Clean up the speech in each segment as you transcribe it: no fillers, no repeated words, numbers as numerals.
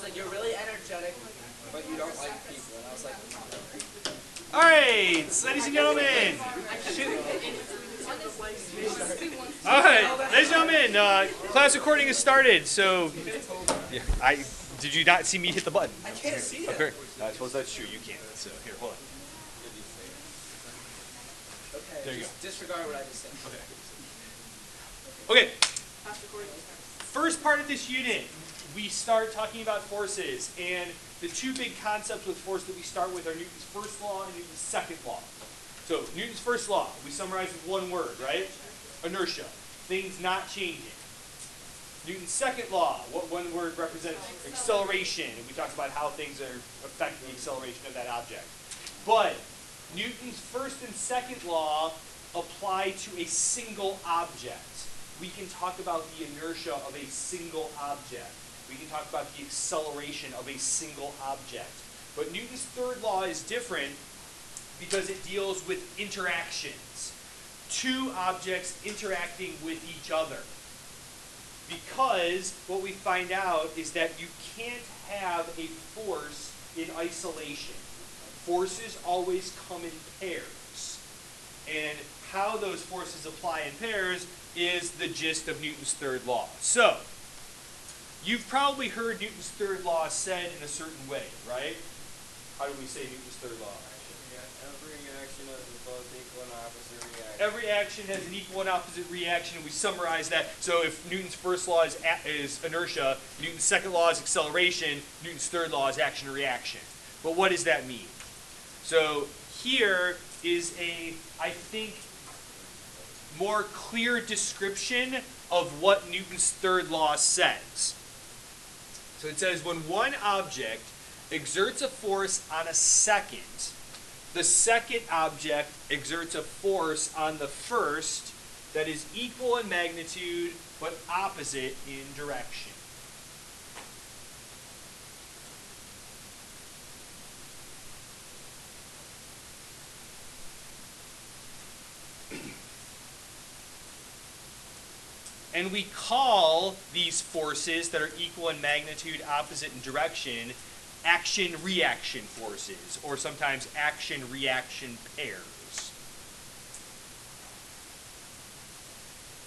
like, you're really energetic, but you don't like people. And I was like, all right, ladies and gentlemen. All right, ladies and gentlemen, class recording has started. So, did you not see me hit the button? I can't see it. Okay, I suppose that's true. You can't. So here, hold on. Okay, there you go. Disregard what I just said. Okay. First part of this unit, we start talking about forces, and the two big concepts with force that we start with are Newton's first law and Newton's second law. So Newton's first law, we summarize with one word, right? Inertia, things not changing. Newton's second law, what one word represents? Acceleration, and we talked about how things are affecting the acceleration of that object. But Newton's first and second law apply to a single object. We can talk about the inertia of a single object. We can talk about the acceleration of a single object. But Newton's third law is different because it deals with interactions. Two objects interacting with each other. Because what we find out is that you can't have a force in isolation. Forces always come in pairs. And how those forces apply in pairs is the gist of Newton's third law. So, you've probably heard Newton's third law said in a certain way, right? How do we say Newton's third law? Every action has both equal and opposite reaction. Every action has an equal and opposite reaction, and we summarize that. So if Newton's first law is inertia, Newton's second law is acceleration, Newton's third law is action and reaction. But what does that mean? So here is a, I think, more clear description of what Newton's third law says. So it says when one object exerts a force on a second, the second object exerts a force on the first that is equal in magnitude but opposite in direction. And we call these forces that are equal in magnitude, opposite in direction, action-reaction forces, or sometimes action-reaction pairs.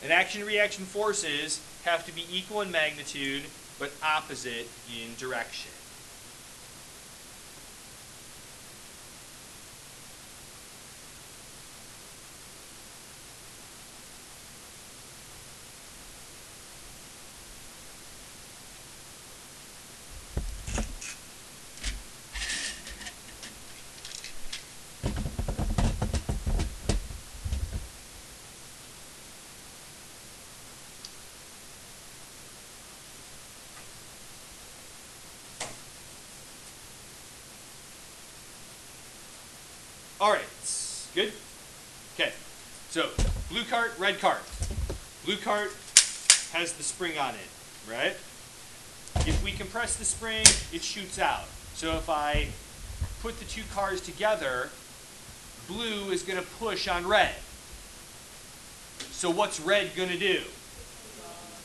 And action-reaction forces have to be equal in magnitude, but opposite in direction. All right, good? Okay, so blue cart, red cart. Blue cart has the spring on it, right? If we compress the spring, it shoots out. So if I put the two cars together, blue is going to push on red. So what's red going to do?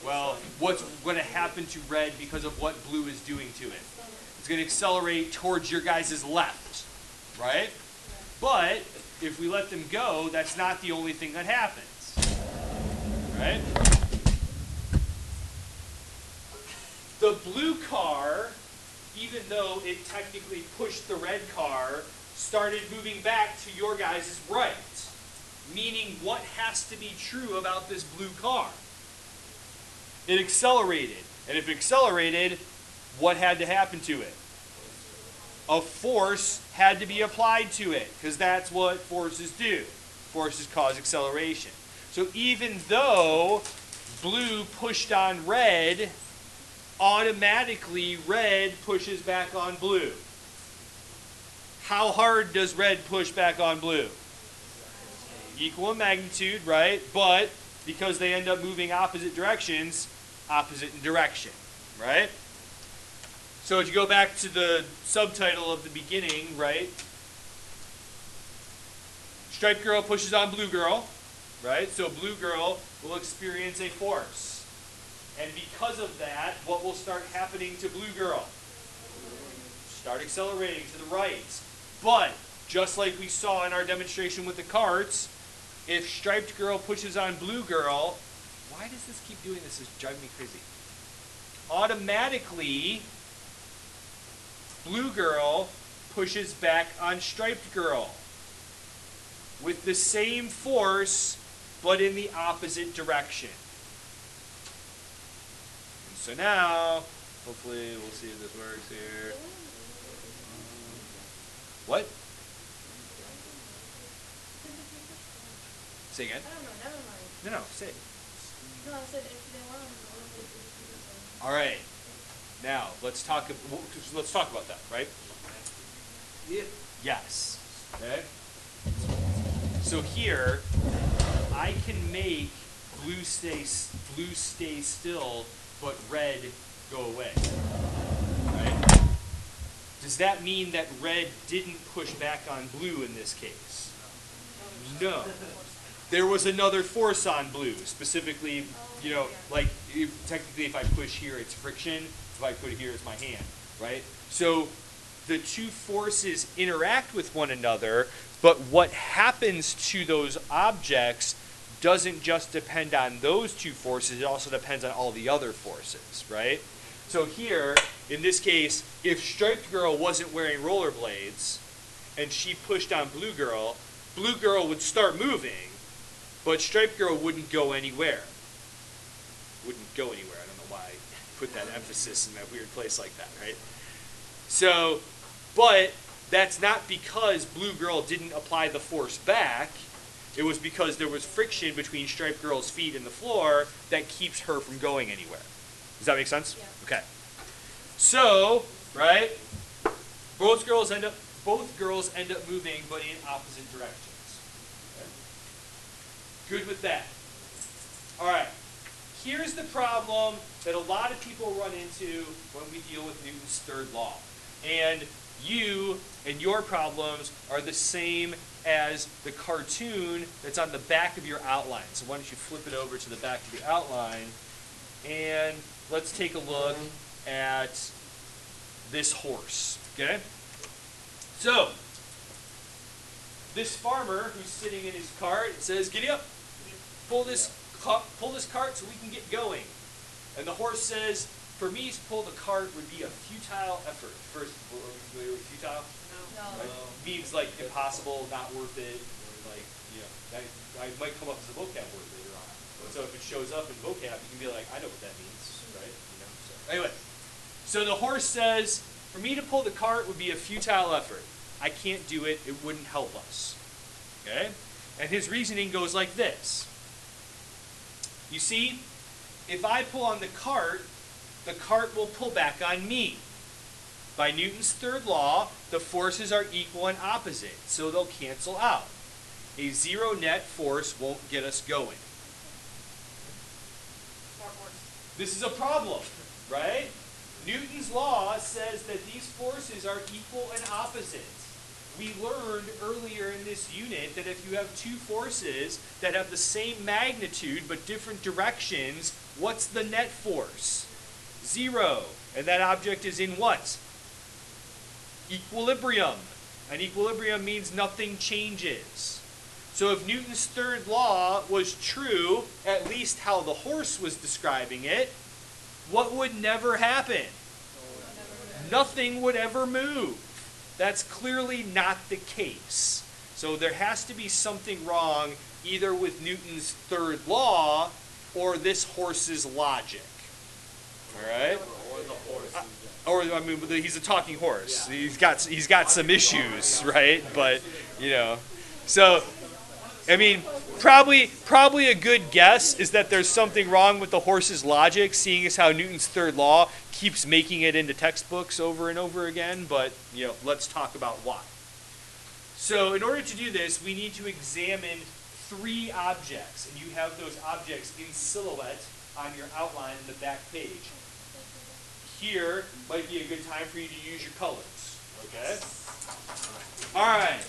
Well, what's going to happen to red because of what blue is doing to it? It's going to accelerate towards your guys' left, right? But if we let them go, that's not the only thing that happens, right? The blue car, even though it technically pushed the red car, started moving back to your guys' right. Meaning, what has to be true about this blue car? It accelerated. And if it accelerated, what had to happen to it? A force had to be applied to it, because that's what forces do. Forces cause acceleration. So even though blue pushed on red, automatically red pushes back on blue. How hard does red push back on blue? Equal in magnitude, right? But because they end up moving opposite directions, opposite in direction, right? So if you go back to the subtitle of the beginning, right? Striped girl pushes on blue girl, right? So blue girl will experience a force. And because of that, what will start happening to blue girl? Start accelerating to the right. But, just like we saw in our demonstration with the carts, if striped girl pushes on blue girl, why does this keep doing this? It's driving me crazy. Automatically, blue girl pushes back on striped girl with the same force, but in the opposite direction. And so now, hopefully we'll see if this works here. What? Say again? I don't know, never mind. No, say it. No, I said if they want to. All right. Now let's talk about that, right? Yeah. Yes. Okay. So here, I can make blue stay still, but red go away. Right? Does that mean that red didn't push back on blue in this case? No. There was another force on blue, specifically, like technically if I push here, it's friction. If I put it here, it's my hand, right? So the two forces interact with one another, but what happens to those objects doesn't just depend on those two forces, it also depends on all the other forces, right? So here, in this case, if striped girl wasn't wearing rollerblades and she pushed on blue girl would start moving, but striped girl wouldn't go anywhere. Wouldn't go anywhere. I don't know why I put that emphasis in that weird place like that, right? So, but that's not because blue girl didn't apply the force back. It was because there was friction between striped girl's feet and the floor that keeps her from going anywhere. Does that make sense? Yeah. Okay. So, right? Both girls end up moving, but in opposite directions. Okay. Good with that. All right. Here's the problem that a lot of people run into when we deal with Newton's third law. And you and your problems are the same as the cartoon that's on the back of your outline. So why don't you flip it over to the back of your outline, and let's take a look at this horse, okay? So, this farmer who's sitting in his cart says, "Giddy up, pull this cart so we can get going." And the horse says, "For me to pull the cart would be a futile effort." First, are we familiar with futile? No. Right? Means like impossible, not worth it, or like, that might come up as a vocab word later on. So if it shows up in vocab, you can be like, I know what that means, right? So anyway, so the horse says, "For me to pull the cart would be a futile effort. I can't do it. It wouldn't help us." Okay? And his reasoning goes like this. You see, if I pull on the cart will pull back on me. By Newton's third law, the forces are equal and opposite, so they'll cancel out. A zero net force won't get us going. This is a problem, right? Newton's law says that these forces are equal and opposite. We learned earlier in this unit that if you have two forces that have the same magnitude but different directions, what's the net force? Zero. And that object is in what? Equilibrium. And equilibrium means nothing changes. So if Newton's third law was true, at least how the horse was describing it, what would never happen? Nothing would ever move. That's clearly not the case. So there has to be something wrong either with Newton's third law or this horse's logic. All right? He's a talking horse. Yeah. He's got some issues, right? But, so, I mean, probably a good guess is that there's something wrong with the horse's logic, seeing as how Newton's third law keeps making it into textbooks over and over again. But, let's talk about why. So, in order to do this, we need to examine three objects, and you have those objects in silhouette on your outline in the back page. Here might be a good time for you to use your colors, okay? All right.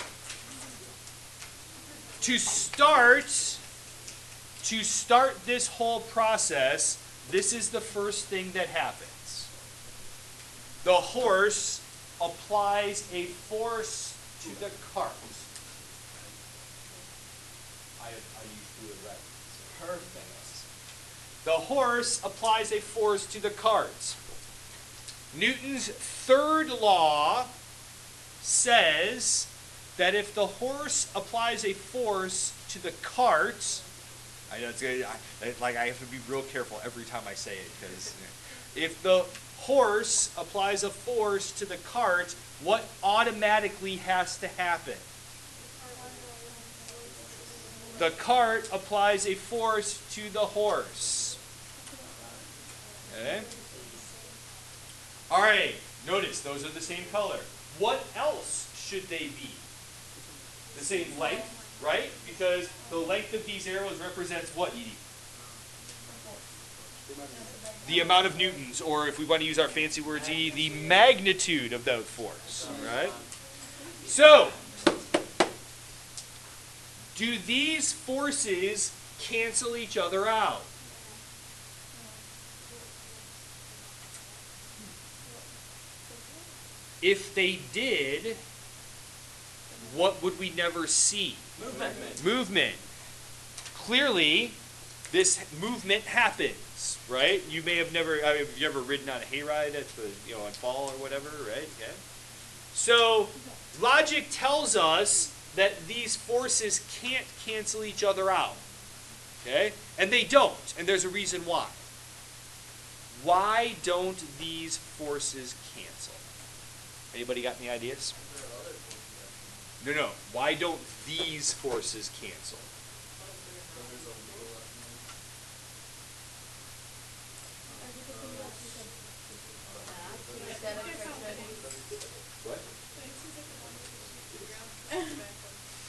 To start this whole process, this is the first thing that happens. the horse applies a force to the cart. I used to it right. Perfect. The horse applies a force to the cart. Newton's third law says that if the horse applies a force to the cart, I know it's gonna, I have to be real careful every time I say it, because if the horse applies a force to the cart, what automatically has to happen? The cart applies a force to the horse. Okay? All right, notice those are the same color. What else should they be? The same length, right? Because the length of these arrows represents what, Edie? The amount of newtons, or if we want to use our fancy words, Edie, the magnitude of that force, right? So, do these forces cancel each other out? If they did, what would we never see? Movement. Movement. Clearly, this movement happens, right? You may have never, have you ever ridden on a hayride at the, on fall or whatever, right? Okay. So, logic tells us that these forces can't cancel each other out. Okay? And they don't, and there's a reason why. Why don't these forces cancel? Anybody got any ideas? No. Why don't these forces cancel? What?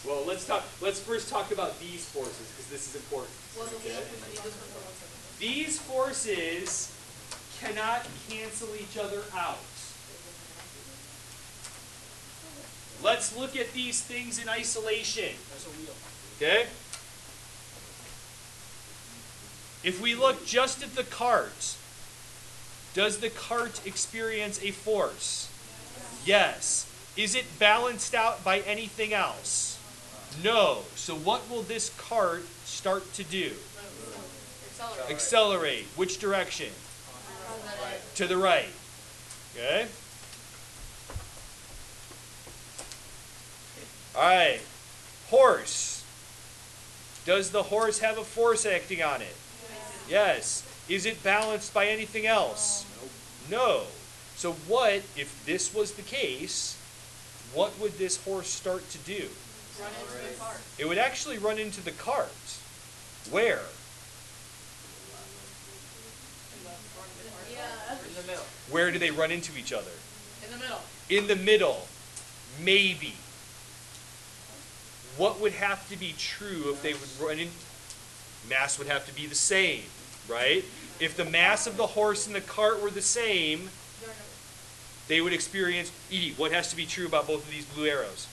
Well, let's first talk about these forces, because this is important. Okay? These forces cannot cancel each other out. Let's look at these things in isolation. Okay? If we look just at the cart, does the cart experience a force? Yes. Is it balanced out by anything else? No. So what will this cart start to do? Accelerate. Which direction? To the right. Okay? All right. Horse. Does the horse have a force acting on it? Yes. Is it balanced by anything else? No. So what, if this was the case, what would this horse start to do? Run into the cart. It would actually run into the cart. Where? Yeah. In the middle. Where do they run into each other? In the middle. In the middle. Maybe. What would have to be true if they would run in? Mass would have to be the same, right? If the mass of the horse and the cart were the same, they would experience, Edie, what has to be true about both of these blue arrows?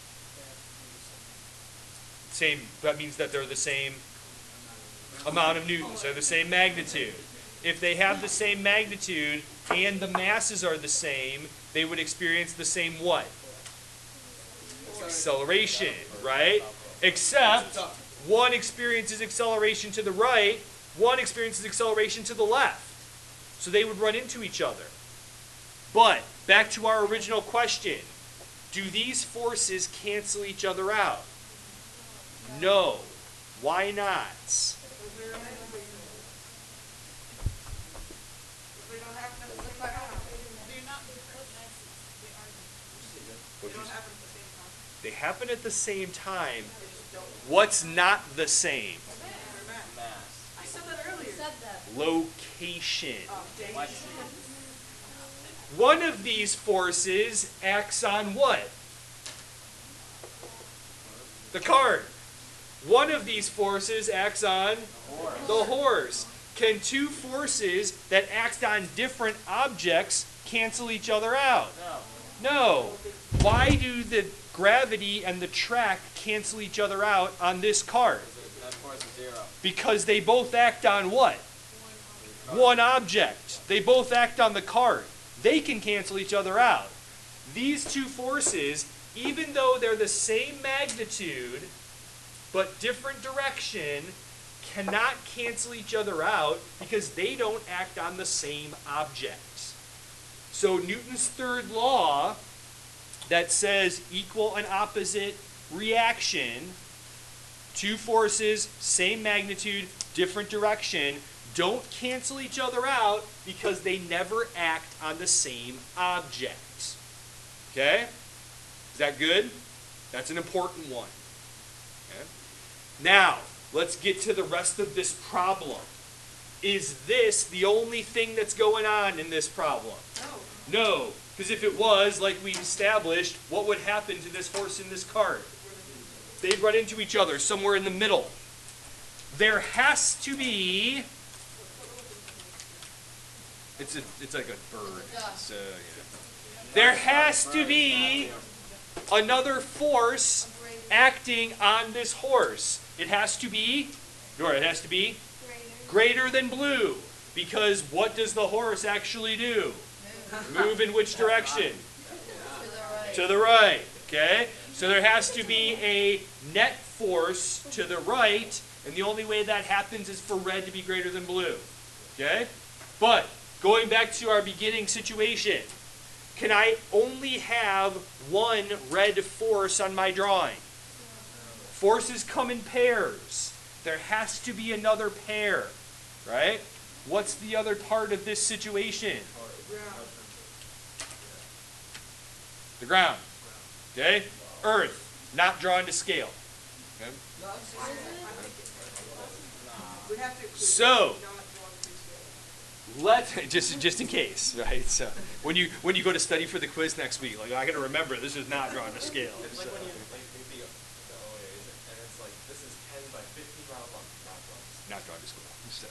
Same, that means that they're the same amount of newtons, they're the same magnitude. If they have the same magnitude and the masses are the same, they would experience the same what? Acceleration, right? Except one experiences acceleration to the right, one experiences acceleration to the left. So they would run into each other. But, back to our original question, do these forces cancel each other out? No. Why not? They happen at the same time. What's not the same? I said that earlier. You said that. Location. Oh, dang it. One of these forces acts on what? The cart. One of these forces acts on the horse. Can two forces that act on different objects cancel each other out? No. Why do the gravity and the track cancel each other out on this cart? That force is 0. Because they both act on what? One object. They both act on the cart. they can cancel each other out. These two forces, even though they're the same magnitude but different direction, cannot cancel each other out because they don't act on the same object. So Newton's third law that says equal and opposite reaction, two forces, same magnitude, different direction, don't cancel each other out because they never act on the same object. Okay? Is that good? That's an important one. Okay? Now, let's get to the rest of this problem. Is this the only thing that's going on in this problem? No, because if it was, like we established, what would happen to this horse and this cart? They'd run into each other somewhere in the middle. There has to be... It's like a bird. So, yeah. There has to be another force acting on this horse. It has to be, Nora, it has to be greater than blue. Because what does the horse actually do? Move in which direction? To the right. Okay? So there has to be a net force to the right, and the only way that happens is for red to be greater than blue. Okay? But, going back to our beginning situation, can I only have one red force on my drawing? Forces come in pairs. There has to be another pair, right? What's the other part of this situation? The ground. Okay? Earth, not drawn to scale. Okay? So, just in case, right? So when you go to study for the quiz next week, like I got to remember this is not drawn to scale. It's So. like when you think the OA and it's like this is 10 by 15 miles long, Not drawn to scale. So.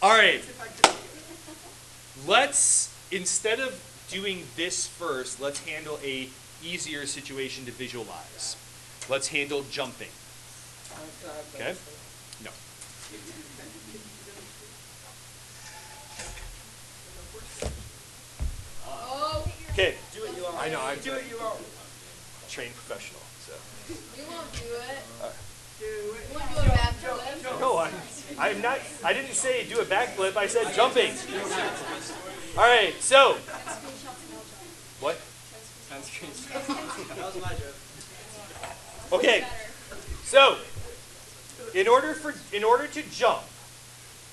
All right. Let's, instead of doing this first, let's handle a easier situation to visualize. Let's handle jumping. Okay? No. Okay. Do it, you won't. I know. I'm Do it, you won't. trained professional. So. You won't do it. Do it. You won't do a backflip. No, I'm not. I didn't say do a backflip. I said jumping. All right. So. What? That was my joke. Okay. So, in order to jump,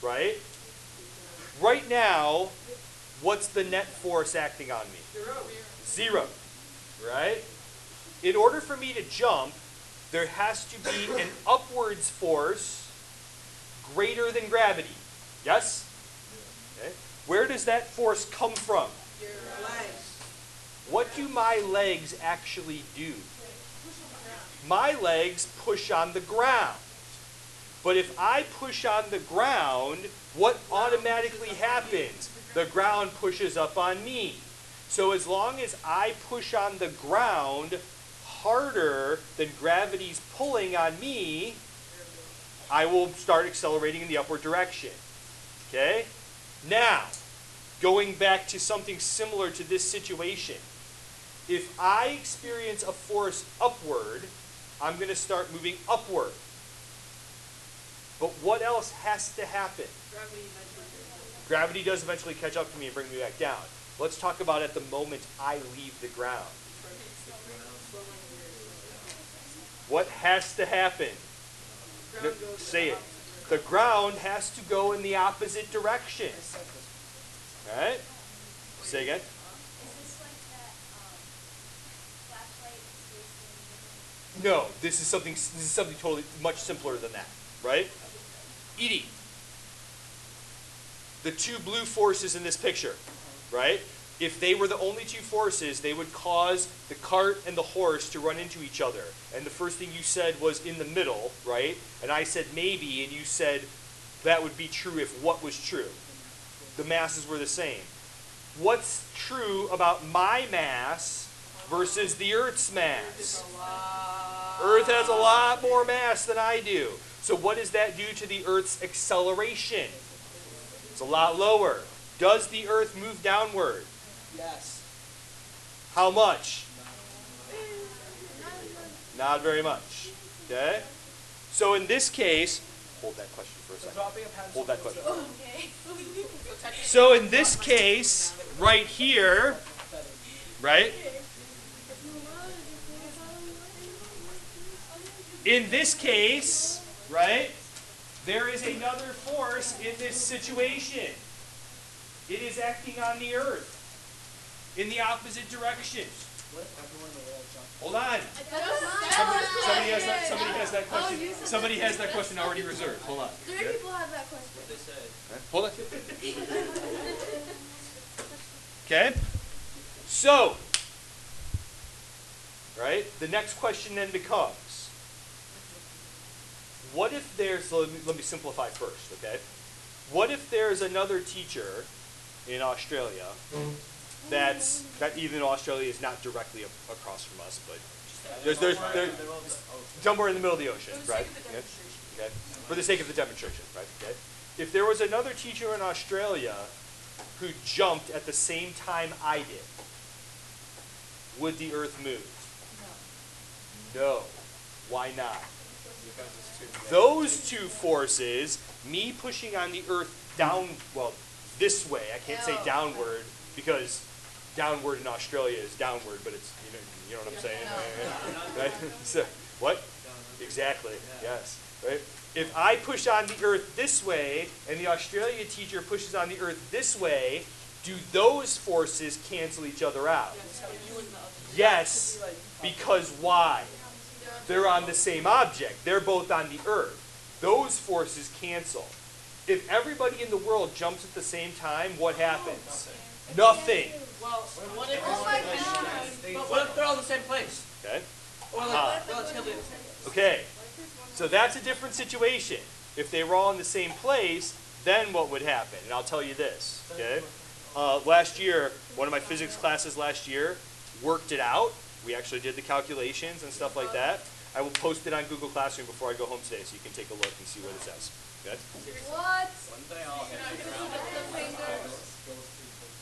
right? Right now, what's the net force acting on me? Zero. Right? In order for me to jump, there has to be an upwards force greater than gravity. Yes? Okay. Where does that force come from? Your legs. What do my legs actually do? My legs push on the ground. But if I push on the ground, what automatically happens? The ground pushes up on me. So as long as I push on the ground harder than gravity's pulling on me, I will start accelerating in the upward direction. Okay? Now, going back to something similar to this situation. If I experience a force upward, I'm going to start moving upward. But what else has to happen? Gravity does eventually catch up to me and bring me back down. Let's talk about at the moment I leave the ground. What has to happen? No, say it. The ground has to go in the opposite direction. All right? Say again. No, this is something totally much simpler than that, right? Edie, the two blue forces in this picture, right? If they were the only two forces, they would cause the cart and the horse to run into each other. And the first thing you said was in the middle, right? And I said maybe, and you said that would be true if what was true? The masses were the same. What's true about my mass versus the Earth's mass? Earth has a lot more mass than I do. So what does that do to the Earth's acceleration? It's a lot lower. Does the Earth move downward? Yes. How much? Not very much. Okay? So in this case, hold that question for a second. Hold that question. Okay. So in this case, right here, right? In this case, right, there is another force in this situation. It is acting on the Earth in the opposite direction. What if everyone in the world jumped? Hold on. Somebody has that question. Somebody has that question already reserved. Hold on. 3 people have that question. They said. Hold on. Okay. So, right, the next question then becomes, what if there's, so let me simplify first, okay? What if there's another teacher in Australia that even Australia is not directly across from us, but there's somewhere in the middle of the ocean, right? Okay. For the sake of the demonstration, right? Okay. If there was another teacher in Australia who jumped at the same time I did, would the Earth move? No. Why not? Those two forces, me pushing on the Earth down, well, this way, I can't say downward, because downward in Australia is downward, but it's, you know what I'm saying? Right? So, what? Exactly, yes. Right? If I push on the Earth this way, and the Australia teacher pushes on the Earth this way, do those forces cancel each other out? Yes, because why? They're on the same object. They're both on the Earth. Those forces cancel. If everybody in the world jumps at the same time, what happens? Nothing. Well, what if, Oh my God. but what if they're all in the same place? Okay? Or like, relatively the same place? Okay. So that's a different situation. If they were all in the same place, then what would happen? And I'll tell you this. Okay? Last year, one of my physics classes last year worked it out. We actually did the calculations and stuff like that. I will post it on Google Classroom before I go home today, so you can take a look and see what it says. Okay? What?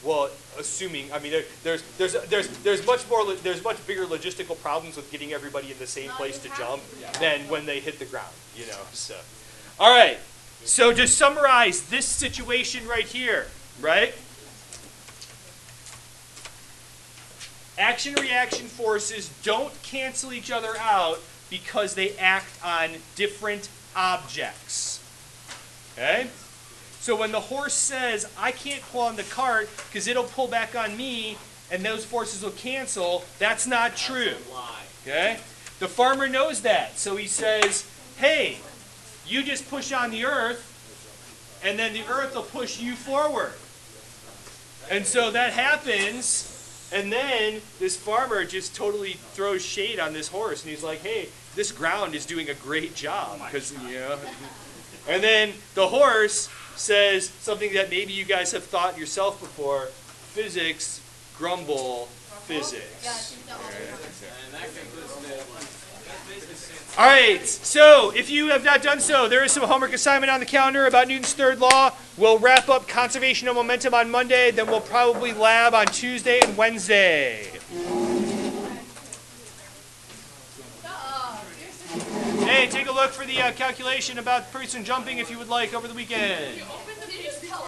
Well, assuming, I mean, there's much bigger logistical problems with getting everybody in the same place to jump than when they hit the ground, you know. So, all right. So to summarize this situation right here, right? Action-reaction forces don't cancel each other out because they act on different objects. Okay? So when the horse says, I can't pull on the cart because it'll pull back on me and those forces will cancel, that's not true. Okay? The farmer knows that. So he says, hey, you just push on the earth and then the earth will push you forward. And so that happens. And then this farmer just totally throws shade on this horse, and he's like, "Hey, this ground is doing a great job." Because and then the horse says something that maybe you guys have thought yourself before: physics, grumble, physics. All right, so if you have not done so, there is some homework assignment on the calendar about Newton's third law. We'll wrap up conservation of momentum on Monday, then we'll probably lab on Tuesday and Wednesday. Hey, take a look for the calculation about person jumping if you would like over the weekend.